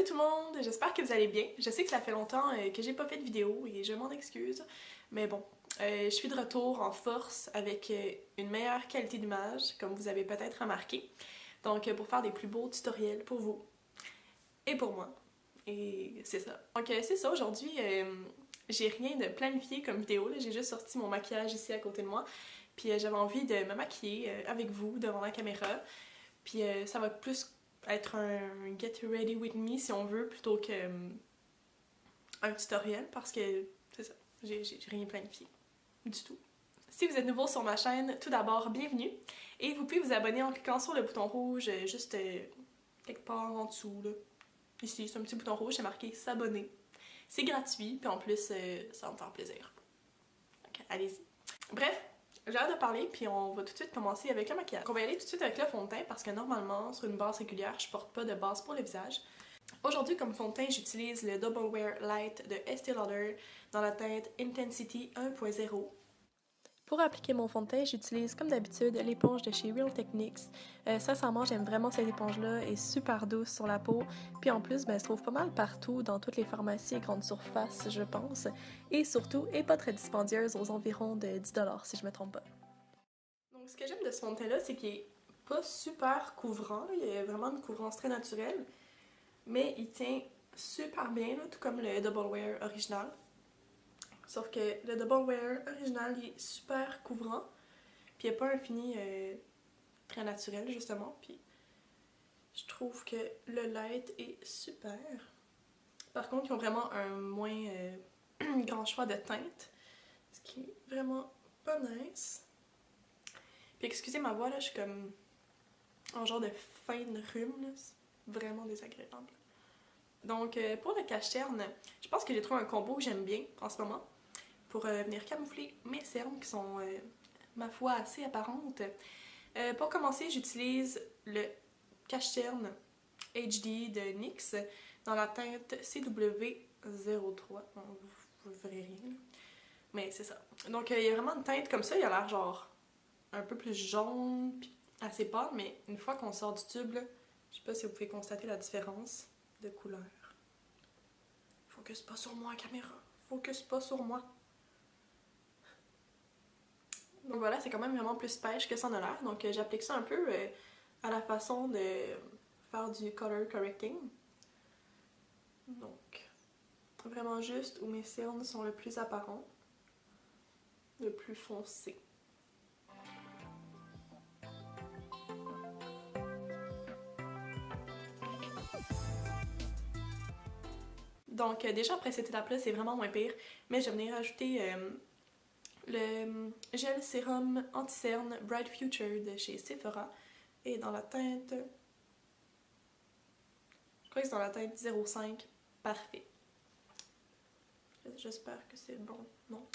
Salut tout le monde, j'espère que vous allez bien. Je sais que ça fait longtemps que j'ai pas fait de vidéo et je m'en excuse, mais bon, je suis de retour en force avec une meilleure qualité d'image, comme vous avez peut-être remarqué. Donc pour faire des plus beaux tutoriels pour vous et pour moi. Et c'est ça. Donc c'est ça, aujourd'hui j'ai rien de planifié comme vidéo, j'ai juste sorti mon maquillage ici à côté de moi. Puis j'avais envie de me maquiller avec vous devant la caméra. Puis ça va plus être un get ready with me si on veut plutôt que un tutoriel parce que c'est ça, j'ai rien planifié du tout. Si vous êtes nouveau sur ma chaîne, tout d'abord bienvenue et vous pouvez vous abonner en cliquant sur le bouton rouge juste quelque part en dessous là. Ici, c'est un petit bouton rouge, c'est marqué s'abonner. C'est gratuit, puis en plus ça va me faire plaisir. Donc allez-y. Bref, j'ai hâte de parler, puis on va tout de suite commencer avec le maquillage. On va y aller tout de suite avec le fond de teint parce que normalement, sur une base régulière, je porte pas de base pour le visage. Aujourd'hui, comme fond de teint, j'utilise le Double Wear Light de Estée Lauder dans la teinte Intensity 1.0. Pour appliquer mon fond de teint, j'utilise comme d'habitude l'éponge de chez Real Techniques. Sincèrement, j'aime vraiment cette éponge-là, elle est super douce sur la peau. Puis en plus, elle se trouve pas mal partout dans toutes les pharmacies et grandes surfaces, je pense. Et surtout, elle est pas très dispendieuse, aux environs de 10$ si je me trompe pas. Donc ce que j'aime de ce fond de teint-là, c'est qu'il est pas super couvrant, il y a vraiment une couvrance très naturelle, mais il tient super bien, là, tout comme le Double Wear original. Sauf que le Double Wear original, il est super couvrant, puis il n'y a pas un fini très naturel, justement, puis je trouve que le light est super. Par contre, ils ont vraiment un moins grand choix de teintes, ce qui est vraiment pas nice. Puis excusez ma voix, là, je suis comme en genre de fin de rhume, là, c'est vraiment désagréable. Donc pour le cache-cerne, je pense que j'ai trouvé un combo que j'aime bien en ce moment pour venir camoufler mes cernes qui sont, ma foi, assez apparentes. Pour commencer, j'utilise le cache-cerne HD de NYX dans la teinte CW03. Bon, vous verrez rien, là. Mais c'est ça. Donc il y a vraiment une teinte comme ça, il a l'air genre un peu plus jaune, puis assez pâle, mais une fois qu'on sort du tube, là, je sais pas si vous pouvez constater la différence de couleur. Focus pas sur moi, caméra. Focus pas sur moi. Donc voilà, c'est quand même vraiment plus pêche que ça en a l'air. Donc j'applique ça un peu à la façon de faire du color correcting. Donc vraiment juste où mes cernes sont le plus apparents, le plus foncé. Donc déjà après cette étape-là, c'est vraiment moins pire, mais je vais venir ajouter le gel sérum anti-cerne Bright Future de chez Sephora et dans la teinte, je crois que c'est dans la teinte 05, parfait. J'espère que c'est bon, non.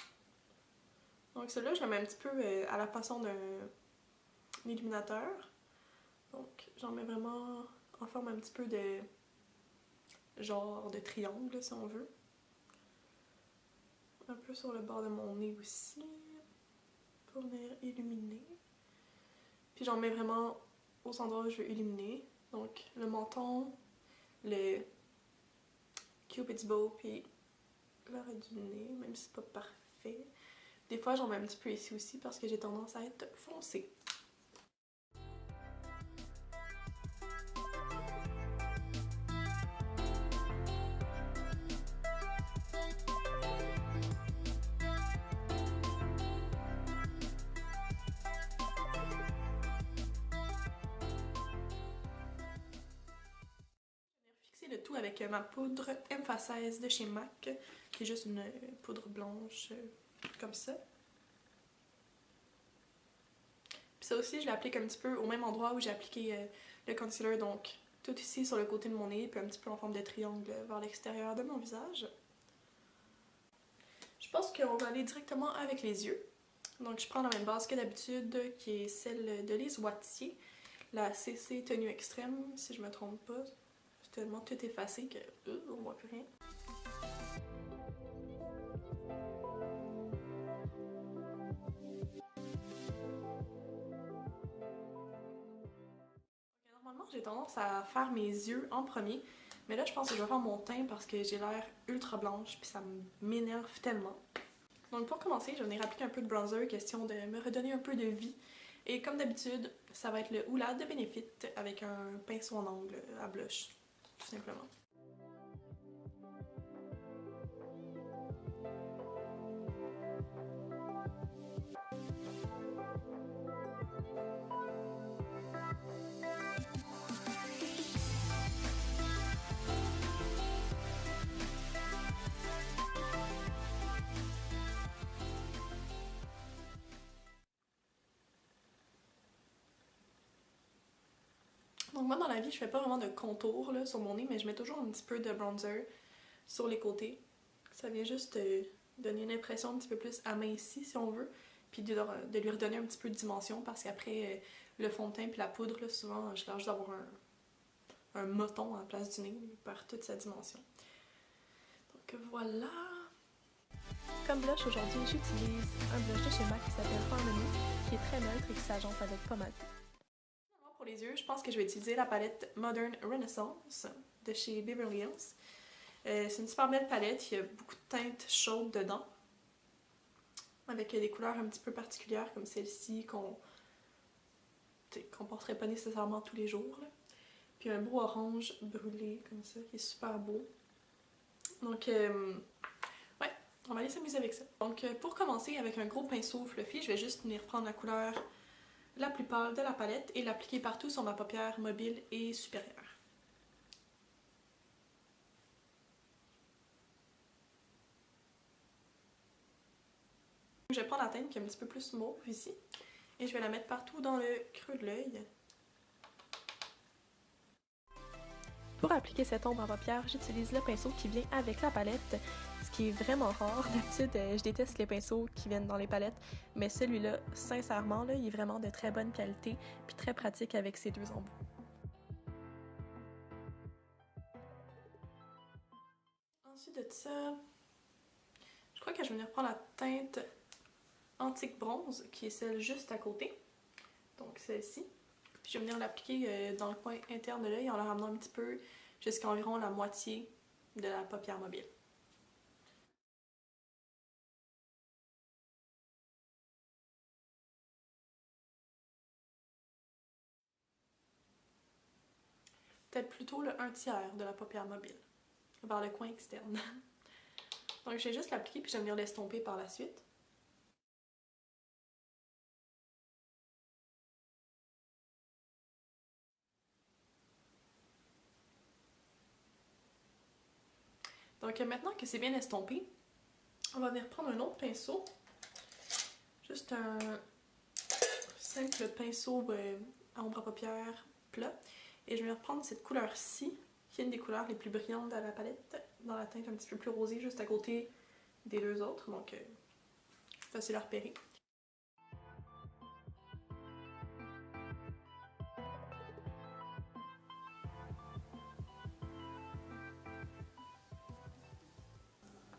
Donc celui-là, je le mets un petit peu à la façon d'un illuminateur. Donc j'en mets vraiment en forme un petit peu de genre de triangle si on veut. Un peu sur le bord de mon nez aussi pour venir illuminer. Puis j'en mets vraiment aux endroits où je veux illuminer. Donc le menton, le Cupid's bow, puis l'arrêt du nez, même si c'est pas parfait. Des fois j'en mets un petit peu ici aussi parce que j'ai tendance à être foncée. Le tout avec ma poudre M16 de chez MAC, qui est juste une poudre blanche comme ça. Puis ça aussi, je l'applique un petit peu au même endroit où j'ai appliqué le concealer, donc tout ici sur le côté de mon nez, puis un petit peu en forme de triangle vers l'extérieur de mon visage. Je pense qu'on va aller directement avec les yeux. Donc je prends la même base que d'habitude, qui est celle de Lise Wattier, la CC Tenue Extrême, si je me trompe pas. C'est tellement tout effacé que on voit plus rien. Normalement, j'ai tendance à faire mes yeux en premier Mais là, je pense que je vais faire mon teint parce que j'ai l'air ultra blanche puis ça m'énerve tellement. Donc pour commencer, je vais venir appliquer un peu de bronzer, question de me redonner un peu de vie. Et comme d'habitude, ça va être le Hoola de Benefit avec un pinceau en angle à blush, tout simplement. Donc moi dans la vie, je fais pas vraiment de contour là, sur mon nez, mais je mets toujours un petit peu de bronzer sur les côtés. Ça vient juste donner une impression un petit peu plus amincie si on veut, puis de lui redonner un petit peu de dimension parce qu'après le fond de teint puis la poudre, là, souvent je lâche d'avoir un moton à la place du nez, il perd toute sa dimension. Donc voilà! Comme blush aujourd'hui, j'utilise un blush de chez MAC qui s'appelle Harmony, qui est très neutre et qui s'agence avec pas mal. Pour les yeux, je pense que je vais utiliser la palette Modern Renaissance de chez Beverly Hills. C'est une super belle palette, il y a beaucoup de teintes chaudes dedans, avec des couleurs un petit peu particulières comme celle-ci qu'on porterait pas nécessairement tous les jours. Là. Puis un beau orange brûlé comme ça qui est super beau. Donc ouais, on va aller s'amuser avec ça. Donc pour commencer avec un gros pinceau fluffy, je vais juste venir prendre la couleur la plus pâle de la palette et l'appliquer partout sur ma paupière mobile et supérieure. Je vais prendre la teinte qui est un petit peu plus mauve ici et je vais la mettre partout dans le creux de l'œil. Pour appliquer cette ombre en paupière, j'utilise le pinceau qui vient avec la palette, ce qui est vraiment rare. D'habitude, je déteste les pinceaux qui viennent dans les palettes, mais celui-là, sincèrement, là, il est vraiment de très bonne qualité puis très pratique avec ces deux embouts. Ensuite de ça, je crois que je vais venir prendre la teinte Antique Bronze, qui est celle juste à côté, donc celle-ci. Puis je vais venir l'appliquer dans le coin interne de l'œil en la ramenant un petit peu jusqu'à environ la moitié de la paupière mobile. Peut-être plutôt le 1/3 de la paupière mobile, vers le coin externe. Donc je vais juste l'appliquer puis je vais venir l'estomper par la suite. Donc maintenant que c'est bien estompé, on va venir prendre un autre pinceau. Juste un simple pinceau à ombre à paupières plat. Et je vais venir prendre cette couleur-ci, qui est une des couleurs les plus brillantes de la palette, dans la teinte un petit peu plus rosée, juste à côté des deux autres. Donc facile à repérer.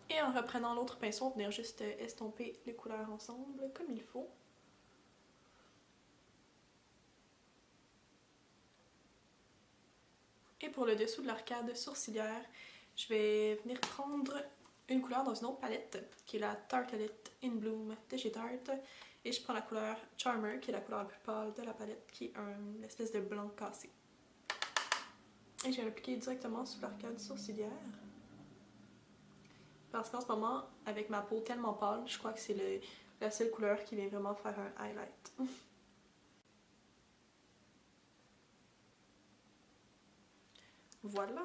Et en reprenant l'autre pinceau, on va venir juste estomper les couleurs ensemble comme il faut. Et pour le dessous de l'arcade sourcilière, je vais venir prendre une couleur dans une autre palette, qui est la Tartelette in Bloom de chez Tarte. Et je prends la couleur Charmer, qui est la couleur la plus pâle de la palette, qui est une espèce de blanc cassé. Et je vais l'appliquer directement sous l'arcade sourcilière. Parce qu'en ce moment, avec ma peau tellement pâle, je crois que c'est la seule couleur qui vient vraiment faire un highlight. Voilà!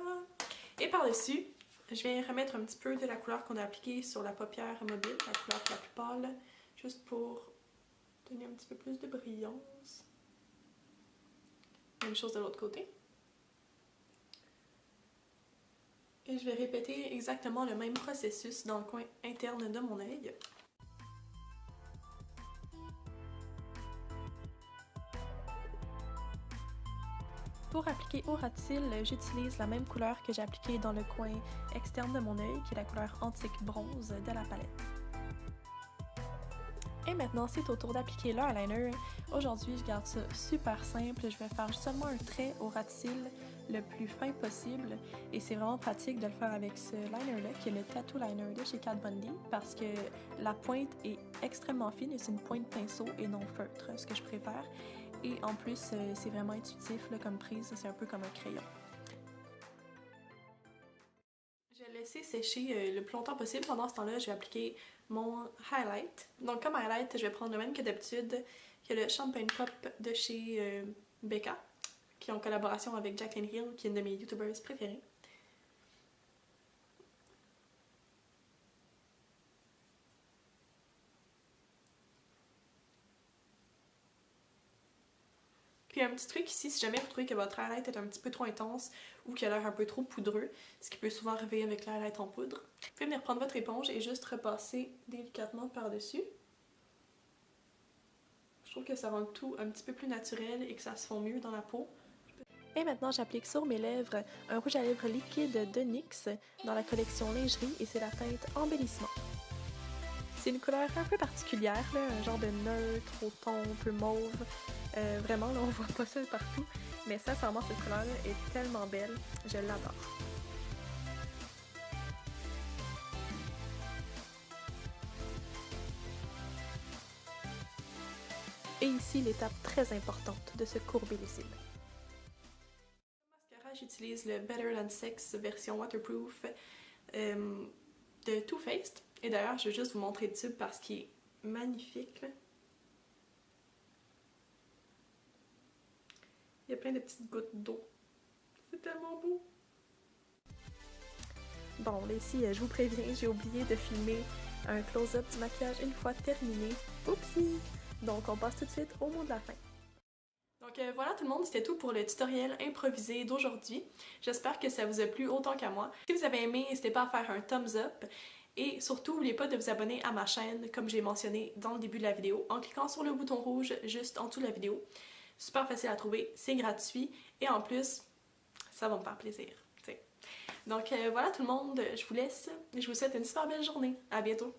Et par-dessus, je viens remettre un petit peu de la couleur qu'on a appliquée sur la paupière mobile, la couleur la plus pâle, juste pour donner un petit peu plus de brillance. Même chose de l'autre côté. Et je vais répéter exactement le même processus dans le coin interne de mon œil. Pour appliquer au ras de cils, j'utilise la même couleur que j'ai appliquée dans le coin externe de mon œil, qui est la couleur Antique Bronze de la palette. Et maintenant, c'est au tour d'appliquer le eyeliner. Aujourd'hui, je garde ça super simple. Je vais faire seulement un trait au ras de cils, le plus fin possible et c'est vraiment pratique de le faire avec ce liner-là qui est le Tattoo Liner de chez Kat Von D parce que la pointe est extrêmement fine et c'est une pointe pinceau et non feutre, ce que je préfère. Et en plus, c'est vraiment intuitif là, comme prise, c'est un peu comme un crayon. Je vais laisser sécher le plus longtemps possible. Pendant ce temps-là, je vais appliquer mon highlight. Donc comme highlight, je vais prendre le même que d'habitude, qui est le Champagne Pop de chez Becca, qui est en collaboration avec Jaclyn Hill, qui est une de mes youtubers préférées. Puis un petit truc ici, si jamais vous trouvez que votre highlight est un petit peu trop intense ou qu'il a l'air un peu trop poudreux, ce qui peut souvent arriver avec l'highlight en poudre, vous pouvez venir prendre votre éponge et juste repasser délicatement par-dessus. Je trouve que ça rend le tout un petit peu plus naturel et que ça se fond mieux dans la peau. Et maintenant, j'applique sur mes lèvres un rouge à lèvres liquide de NYX dans la collection lingerie et c'est la teinte embellissement. C'est une couleur un peu particulière, là, un genre de neutre au ton un peu mauve. Vraiment, là, on voit pas ça partout, mais sincèrement, cette couleur-là est tellement belle, je l'adore. Et ici, l'étape très importante de se courber les cils. Comme mascara, j'utilise le Better Than Sex version waterproof de Too Faced. Et d'ailleurs, je vais juste vous montrer le tube parce qu'il est magnifique, là. Il y a plein de petites gouttes d'eau. C'est tellement beau! Bon, là ici, je vous préviens, j'ai oublié de filmer un close-up du maquillage une fois terminé. Oupsie! Donc, on passe tout de suite au mot de la fin. Donc voilà tout le monde, c'était tout pour le tutoriel improvisé d'aujourd'hui. J'espère que ça vous a plu autant qu'à moi. Si vous avez aimé, n'hésitez pas à faire un thumbs up. Et surtout, n'oubliez pas de vous abonner à ma chaîne, comme j'ai mentionné dans le début de la vidéo, en cliquant sur le bouton rouge juste en dessous de la vidéo. Super facile à trouver, c'est gratuit et en plus, ça va me faire plaisir. T'sais. Donc voilà tout le monde, je vous laisse et je vous souhaite une super belle journée. À bientôt!